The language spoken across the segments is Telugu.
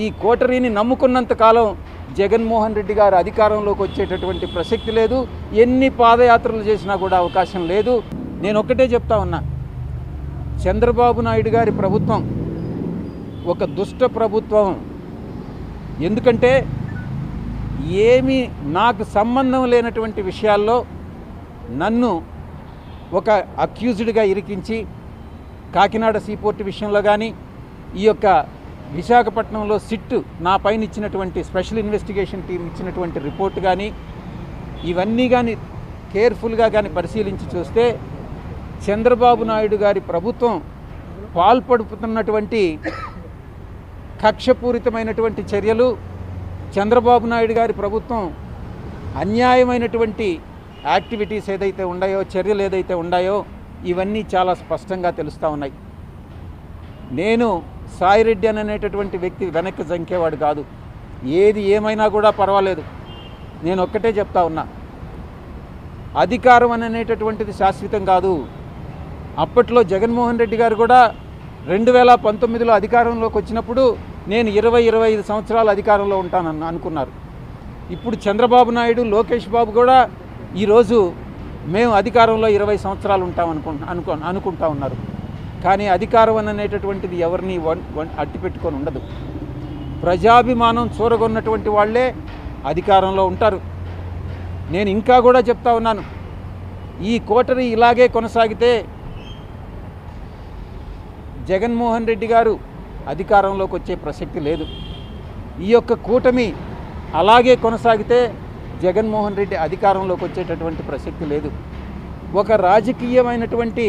ఈ కోటరీని నమ్ముకున్నంత కాలం జగన్మోహన్ రెడ్డి గారు అధికారంలోకి వచ్చేటటువంటి ప్రసక్తి లేదు. ఎన్ని పాదయాత్రలు చేసినా కూడా అవకాశం లేదు. నేను ఒక్కటే చెప్తా ఉన్నా, చంద్రబాబు నాయుడు గారి ప్రభుత్వం ఒక దుష్ట ప్రభుత్వం. ఎందుకంటే ఏమీ నాకు సంబంధం లేనటువంటి విషయాల్లో నన్ను ఒక అక్యూజ్డ్గా ఇరికించి కాకినాడ సీపోర్ట్ విషయంలో కానీ, ఈ యొక్క విశాఖపట్నంలో సిట్ నా పైన ఇచ్చినటువంటి స్పెషల్ ఇన్వెస్టిగేషన్ టీం ఇచ్చినటువంటి రిపోర్ట్ కానీ, ఇవన్నీ కానీ కేర్ఫుల్గా కానీ పరిశీలించి చూస్తే చంద్రబాబు నాయుడు గారి ప్రభుత్వం పాల్పడుతున్నటువంటి కక్షపూరితమైనటువంటి చర్యలు, చంద్రబాబు నాయుడు గారి ప్రభుత్వం అన్యాయమైనటువంటి యాక్టివిటీస్ ఏదైతే ఉన్నాయో, చర్యలు ఏదైతే ఉన్నాయో, ఇవన్నీ చాలా స్పష్టంగా తెలుస్తూ ఉన్నాయి. నేను సాయిరెడ్డి అనేటటువంటి వ్యక్తి వెనక్కి జంకేవాడు కాదు. ఏది ఏమైనా కూడా పర్వాలేదు. నేను ఒక్కటే చెప్తా ఉన్నా, అధికారం అనేటటువంటిది శాశ్వతం కాదు. అప్పట్లో జగన్మోహన్ రెడ్డి గారు కూడా 2019లో అధికారంలోకి వచ్చినప్పుడు నేను 20-25 సంవత్సరాలు అధికారంలో ఉంటానని అనుకున్నారు. ఇప్పుడు చంద్రబాబు నాయుడు, లోకేష్ బాబు కూడా ఈరోజు మేము అధికారంలో 20 సంవత్సరాలు ఉంటాం అనుకుంటా ఉన్నారు. కానీ అధికారం అనేటటువంటిది ఎవరిని అట్టిపెట్టుకొని ఉండదు. ప్రజాభిమానం చూరగొన్నటువంటి వాళ్ళే అధికారంలో ఉంటారు. నేను ఇంకా కూడా చెప్తా ఉన్నాను, ఈ కోటరీ ఇలాగే కొనసాగితే జగన్మోహన్ రెడ్డి గారు అధికారంలోకి వచ్చే ప్రసక్తి లేదు. ఈ యొక్క కూటమి అలాగే కొనసాగితే జగన్మోహన్ రెడ్డి అధికారంలోకి వచ్చేటటువంటి ప్రసక్తి లేదు. ఒక రాజకీయమైనటువంటి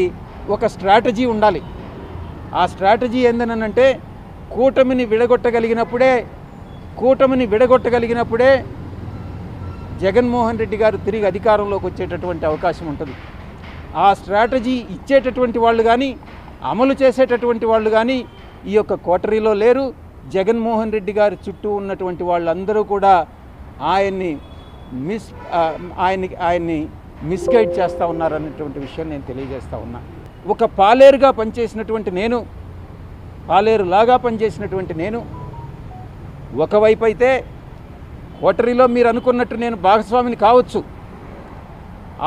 ఒక స్ట్రాటజీ ఉండాలి. ఆ స్ట్రాటజీ ఏందనంటే కూటమిని విడగొట్టగలిగినప్పుడే జగన్మోహన్ రెడ్డి గారు తిరిగి అధికారంలోకి వచ్చేటటువంటి అవకాశం ఉంటుంది. ఆ స్ట్రాటజీ ఇచ్చేటటువంటి వాళ్ళు కానీ, అమలు చేసేటటువంటి వాళ్ళు కానీ ఈ యొక్క కోటరీలో లేరు. జగన్మోహన్ రెడ్డి గారి చుట్టూ ఉన్నటువంటి వాళ్ళందరూ కూడా ఆయన్ని మిస్గైడ్ చేస్తూ ఉన్నారనేటువంటి విషయం నేను తెలియజేస్తూ ఉన్నా. ఒక పాలేరుగా పనిచేసినటువంటి నేను, పాలేరులాగా పనిచేసినటువంటి నేను, ఒకవైపు అయితే కోటరీలో మీరు అనుకున్నట్టు నేను భాగస్వామిని కావచ్చు.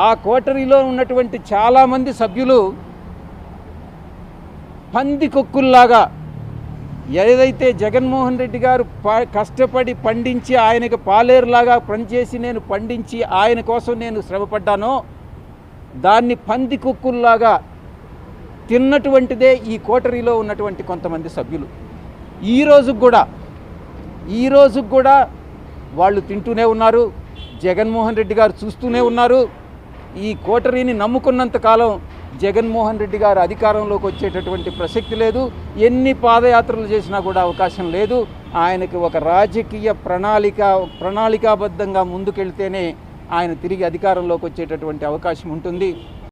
ఆ కోటరీలో ఉన్నటువంటి చాలామంది సభ్యులు పందికొక్కుల్లాగా ఏదైతే జగన్మోహన్ రెడ్డి గారు కష్టపడి పండించి ఆయనకు పాలేరులాగా పనిచేసి నేను పండించి ఆయన కోసం నేను శ్రమపడ్డానో దాన్ని పందికొక్కుల్లాగా తిన్నటువంటిదే ఈ కోటరీలో ఉన్నటువంటి కొంతమంది సభ్యులు. ఈ రోజుకు కూడా వాళ్ళు తింటూనే ఉన్నారు. జగన్మోహన్ రెడ్డి గారు చూస్తూనే ఉన్నారు. ఈ కోటరీని నమ్ముకున్నంత కాలం జగన్మోహన్ రెడ్డి గారు అధికారంలోకి వచ్చేటటువంటి ప్రసక్తి లేదు. ఎన్ని పాదయాత్రలు చేసినా కూడా అవకాశం లేదు. ఆయనకి ఒక రాజకీయ ప్రణాళికాబద్ధంగా ముందుకెళ్తేనే ఆయన తిరిగి అధికారంలోకి వచ్చేటటువంటి అవకాశం ఉంటుంది.